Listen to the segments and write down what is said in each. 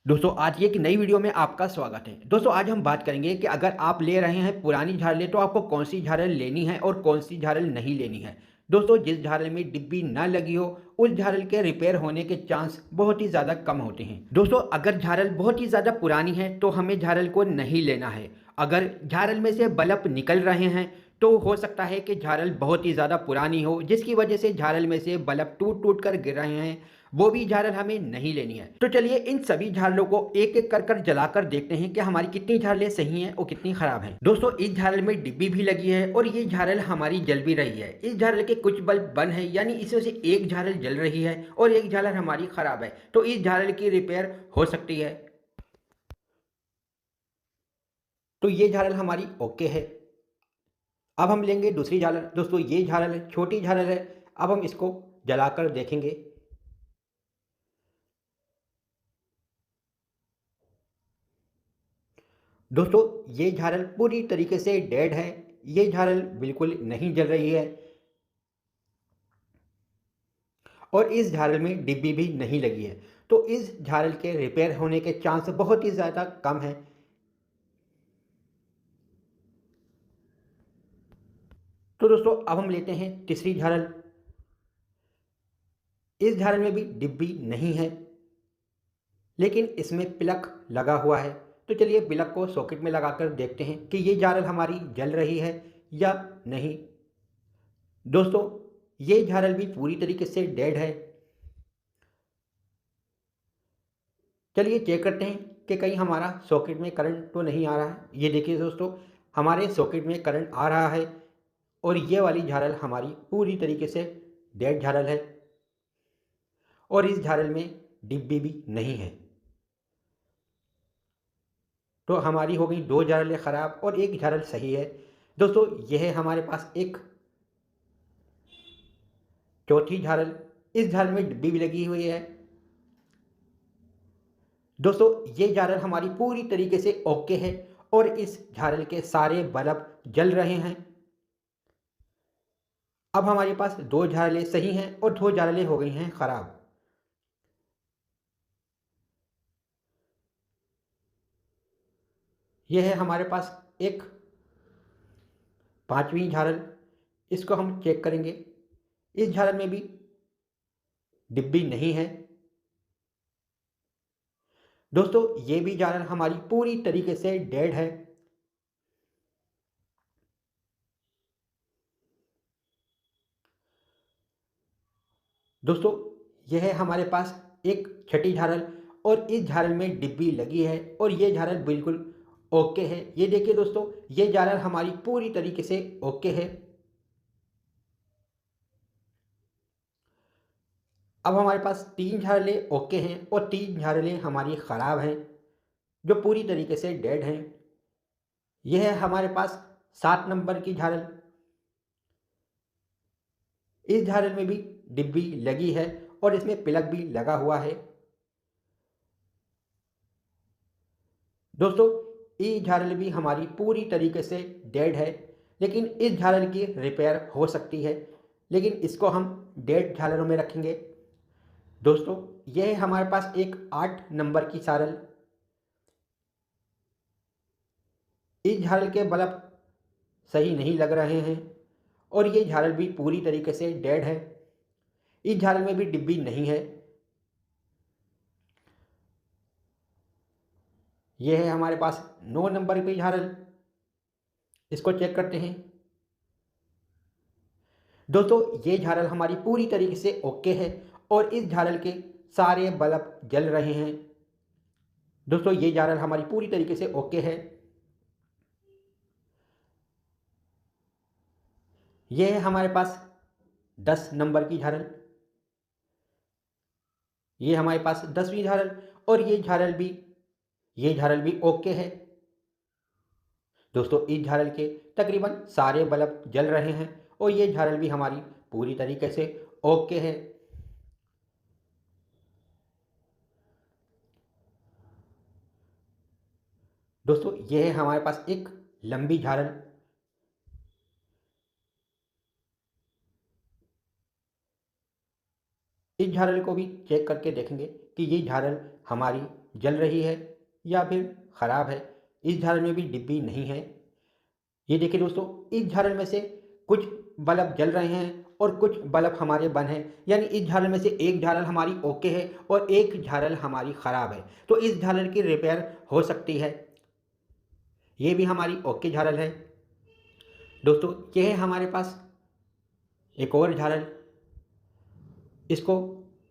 दोस्तों आज की एक नई वीडियो में आपका स्वागत है। दोस्तों आज हम बात करेंगे कि अगर आप ले रहे हैं पुरानी झालरें तो आपको कौन सी झालर लेनी है और कौन सी झालर नहीं लेनी है। दोस्तों जिस झालर में डिब्बी ना लगी हो उस झालर के रिपेयर होने के चांस बहुत ही ज़्यादा कम होते हैं। दोस्तों अगर झालर बहुत ही ज़्यादा पुरानी है तो हमें झालर को नहीं लेना है। अगर झालर में से बल्ब निकल रहे हैं तो हो सकता है कि झालर बहुत ही ज़्यादा पुरानी हो जिसकी वजह से झालर में से बल्ब टूट टूट कर गिर रहे हैं, वो भी झालर हमें नहीं लेनी है। तो चलिए इन सभी झालरों को एक एक कर जलाकर देखते हैं कि हमारी कितनी झालरें सही हैं और कितनी खराब हैं। दोस्तों इस झालर में डिब्बी भी लगी है और ये झालर हमारी जल भी रही है। इस झालर के कुछ बल्ब बंद है, यानी इसमें से एक झालर जल रही है और एक झालर हमारी खराब है, तो इस झालर की रिपेयर हो सकती है। तो ये झालर हमारी ओके है। अब हम लेंगे दूसरी झालर। दोस्तों ये झालर छोटी झालर है। अब हम इसको जलाकर देखेंगे। दोस्तों ये झालर पूरी तरीके से डेड है। ये झालर बिल्कुल नहीं जल रही है और इस झालर में डिब्बी भी नहीं लगी है, तो इस झालर के रिपेयर होने के चांस बहुत ही ज़्यादा कम है। तो दोस्तों अब हम लेते हैं तीसरी झालर। इस झालर में भी डिब्बी नहीं है लेकिन इसमें प्लग लगा हुआ है। तो चलिए प्लग को सॉकेट में लगाकर देखते हैं कि ये झालर हमारी जल रही है या नहीं। दोस्तों ये झालर भी पूरी तरीके से डेड है। चलिए चेक करते हैं कि कहीं हमारा सॉकेट में करंट तो नहीं आ रहा है। ये देखिए दोस्तों, हमारे सॉकेट में करंट आ रहा है और ये वाली झालर हमारी पूरी तरीके से डेड झालर है और इस झालर में डिब्बी भी नहीं है। तो हमारी हो गई दो झालरें ख़राब और एक झालर सही है। दोस्तों यह है हमारे पास एक चौथी झालर। इस झालर में डिब्बी भी लगी हुई है। दोस्तों ये झालर हमारी पूरी तरीके से ओके है और इस झालर के सारे बल्ब जल रहे हैं। अब हमारे पास दो झालरें सही हैं और दो झालरें हो गई हैं खराब। यह है हमारे पास एक पांचवी झालर। इसको हम चेक करेंगे। इस झालर में भी डिब्बी नहीं है। दोस्तों ये भी झालर हमारी पूरी तरीके से डेड है। दोस्तों यह है हमारे पास एक छठी झालर और इस झालर में डिब्बी लगी है और ये झालर बिल्कुल ओके है। ये देखिए दोस्तों, ये झालर हमारी पूरी तरीके से ओके है। अब हमारे पास तीन झालरें ओके हैं और तीन झालरें हमारी ख़राब हैं जो पूरी तरीके से डेड हैं। यह है हमारे पास 7 नंबर की झालर। इस झालर में भी डिब्बी लगी है और इसमें प्लग भी लगा हुआ है। दोस्तों इस झालर भी हमारी पूरी तरीके से डेड है, लेकिन इस झालर की रिपेयर हो सकती है, लेकिन इसको हम डेड झालरों में रखेंगे। दोस्तों यह है हमारे पास एक 8 नंबर की झालर। इस झालर के बल्ब सही नहीं लग रहे हैं और ये झालर भी पूरी तरीके से डेड है। इस झालर में भी डिब्बी नहीं है। यह है हमारे पास 9 नंबर की झालर। इसको चेक करते हैं। दोस्तों ये झालर हमारी पूरी तरीके से ओके है और इस झालर के सारे बल्ब जल रहे हैं। दोस्तों ये झालर हमारी पूरी तरीके से ओके है। यह है हमारे पास 10 नंबर की झालर। ये हमारे पास 10वीं झालर और ये झालर भी ओके है। दोस्तों इस झालर के तकरीबन सारे बल्ब जल रहे हैं और ये झालर भी हमारी पूरी तरीके से ओके है। दोस्तों ये है हमारे पास एक लंबी झालर। इस झालर को भी चेक करके देखेंगे कि ये झालर हमारी जल रही है या फिर ख़राब है। इस झालर में भी डिब्बी नहीं है। ये देखिए दोस्तों, इस झालर में से कुछ बल्ब जल रहे हैं और कुछ बल्ब हमारे बंद हैं, यानी इस झालर में से एक झालर हमारी ओके है और एक झालर हमारी ख़राब है। तो इस झालर की रिपेयर हो सकती है। ये भी हमारी ओके झालर है। दोस्तों ये है हमारे पास एक और झालर। इसको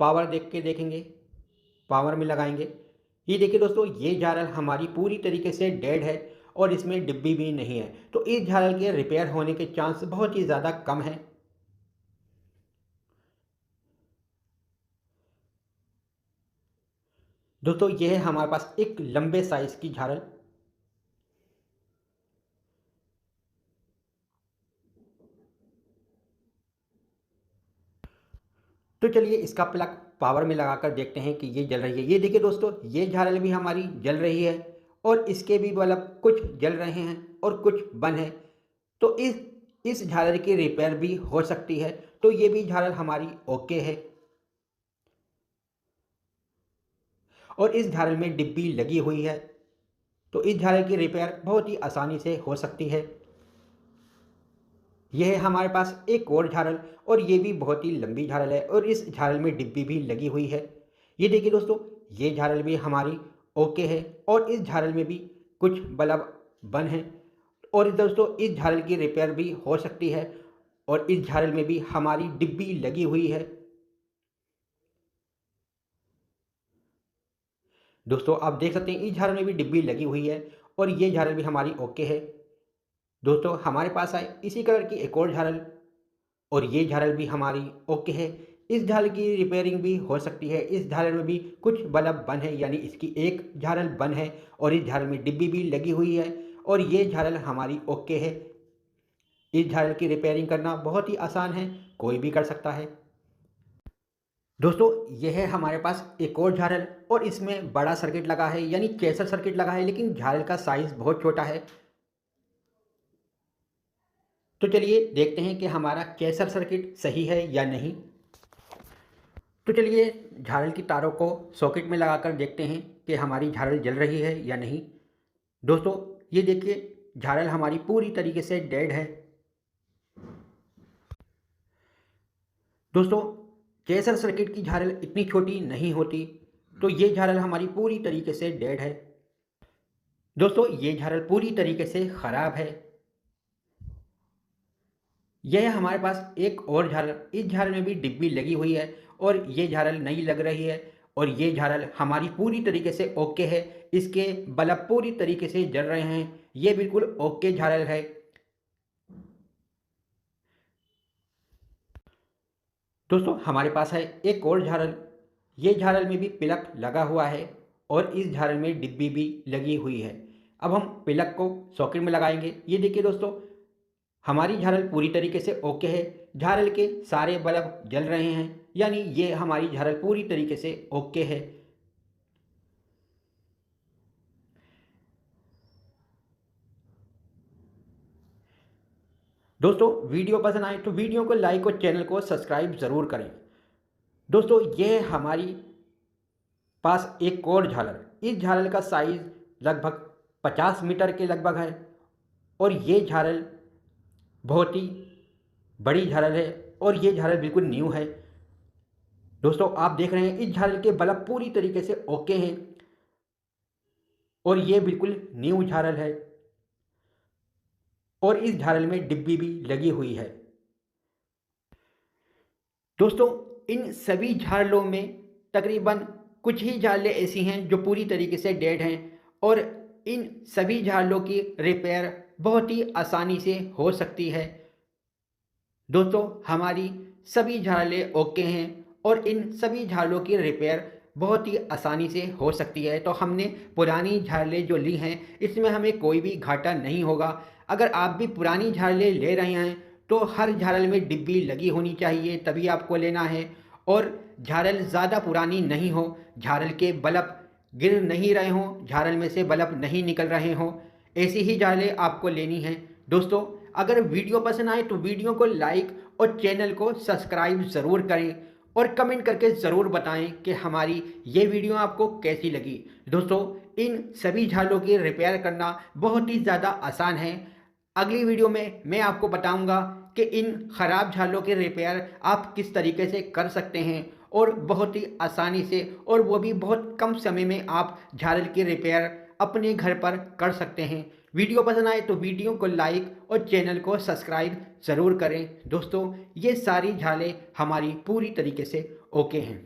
पावर देख के देखेंगे, पावर में लगाएंगे। ये देखिए दोस्तों, ये झालर हमारी पूरी तरीके से डेड है और इसमें डिब्बी भी नहीं है। तो इस झालर के रिपेयर होने के चांस बहुत ही ज़्यादा कम है। दोस्तों ये है हमारे पास एक लंबे साइज की झालर। तो चलिए इसका प्लग पावर में लगाकर देखते हैं कि ये जल रही है। ये देखिए दोस्तों, ये झालर भी हमारी जल रही है और इसके भी बल्ब कुछ जल रहे हैं और कुछ बंद है। तो इस झालर की रिपेयर भी हो सकती है। तो ये भी झालर हमारी ओके है और इस झालर में डिब्बी लगी हुई है। तो इस झालर की रिपेयर बहुत ही आसानी से हो सकती है। यह है हमारे पास एक और झालर और ये भी बहुत ही लंबी झालर है और इस झालर में डिब्बी भी लगी हुई है। ये देखिए दोस्तों, ये झालर भी हमारी ओके है और इस झालर में भी कुछ बल्ब बंद हैं और दोस्तों इस झालर की रिपेयर भी हो सकती है और इस झालर में भी हमारी डिब्बी लगी हुई है। दोस्तों आप देख सकते हैं इस झालर में भी डिब्बी लगी हुई है और ये झालर भी हमारी ओके है। दोस्तों हमारे पास आए इसी कलर की एक और झालर और ये झालर भी हमारी ओके है। इस झालर की रिपेयरिंग भी हो सकती है। इस झालर में भी कुछ बल्ब बंद है, यानी इसकी एक झालर बंद है और इस झालर में डिब्बी भी लगी हुई है और ये झालर हमारी ओके है। इस झालर की रिपेयरिंग करना बहुत ही आसान है, कोई भी कर सकता है। दोस्तों यह है हमारे पास एक और झालर और इसमें बड़ा सर्किट लगा है, यानी चेसर सर्किट लगा है, लेकिन झालर का साइज़ बहुत छोटा है। तो चलिए देखते हैं कि हमारा चेसर सर्किट सही है या नहीं। तो चलिए झालर की तारों को सॉकेट में लगाकर देखते हैं कि हमारी झालर जल रही है या नहीं। दोस्तों ये देखिए, झालर हमारी पूरी तरीके से डेड है। दोस्तों चेसर सर्किट की झालर इतनी छोटी नहीं होती, तो ये झालर हमारी पूरी तरीके से डेड है। दोस्तों ये झालर पूरी तरीके से ख़राब है। यह है हमारे पास एक और झालर। इस झालर में भी डिब्बी लगी हुई है और ये झालर नई लग रही है और ये झालर हमारी पूरी तरीके से ओके है। इसके बल्ब पूरी तरीके से जल रहे हैं। ये बिल्कुल ओके झालर है। दोस्तों हमारे पास है एक और झालर। ये झालर में भी प्लग लगा हुआ है और इस झालर में डिब्बी भी लगी हुई है। अब हम प्लग को सॉकेट में लगाएंगे। ये देखिए दोस्तों, हमारी झालर पूरी तरीके से ओके है। झालर के सारे बल्ब जल रहे हैं, यानी ये हमारी झालर पूरी तरीके से ओके है। दोस्तों वीडियो पसंद आए तो वीडियो को लाइक और चैनल को सब्सक्राइब ज़रूर करें। दोस्तों ये हमारी पास एक और झालर। इस झालर का साइज़ लगभग 50 मीटर के लगभग है और ये झालर बहुत ही बड़ी झालर है और ये झालर बिल्कुल न्यू है। दोस्तों आप देख रहे हैं इस झालर के बल्ब पूरी तरीके से ओके हैं और ये बिल्कुल न्यू झालर है और इस झालर में डिब्बी भी लगी हुई है। दोस्तों इन सभी झालरों में तकरीबन कुछ ही झालरें ऐसी हैं जो पूरी तरीके से डेड हैं और इन सभी झालरों की रिपेयर बहुत ही आसानी से हो सकती है। दोस्तों हमारी सभी झालरें ओके हैं और इन सभी झालरों की रिपेयर बहुत ही आसानी से हो सकती है। तो हमने पुरानी झालरें जो ली हैं इसमें हमें कोई भी घाटा नहीं होगा। अगर आप भी पुरानी झालरें ले रहे हैं तो हर झालर में डिब्बी लगी होनी चाहिए, तभी आपको लेना है। और झालर ज़्यादा पुरानी नहीं हो, झालर के बल्ब गिर नहीं रहे हों, झालर में से बल्ब नहीं निकल रहे हों, ऐसी ही झालरें आपको लेनी है। दोस्तों अगर वीडियो पसंद आए तो वीडियो को लाइक और चैनल को सब्सक्राइब ज़रूर करें और कमेंट करके ज़रूर बताएं कि हमारी ये वीडियो आपको कैसी लगी। दोस्तों, इन सभी झालों की रिपेयर करना बहुत ही ज़्यादा आसान है। अगली वीडियो में मैं आपको बताऊंगा कि इन ख़राब झालों के रिपेयर आप किस तरीके से कर सकते हैं और बहुत ही आसानी से, और वो भी बहुत कम समय में आप झालर की रिपेयर अपने घर पर कर सकते हैं। वीडियो पसंद आए तो वीडियो को लाइक और चैनल को सब्सक्राइब ज़रूर करें। दोस्तों, ये सारी झालें हमारी पूरी तरीके से ओके हैं।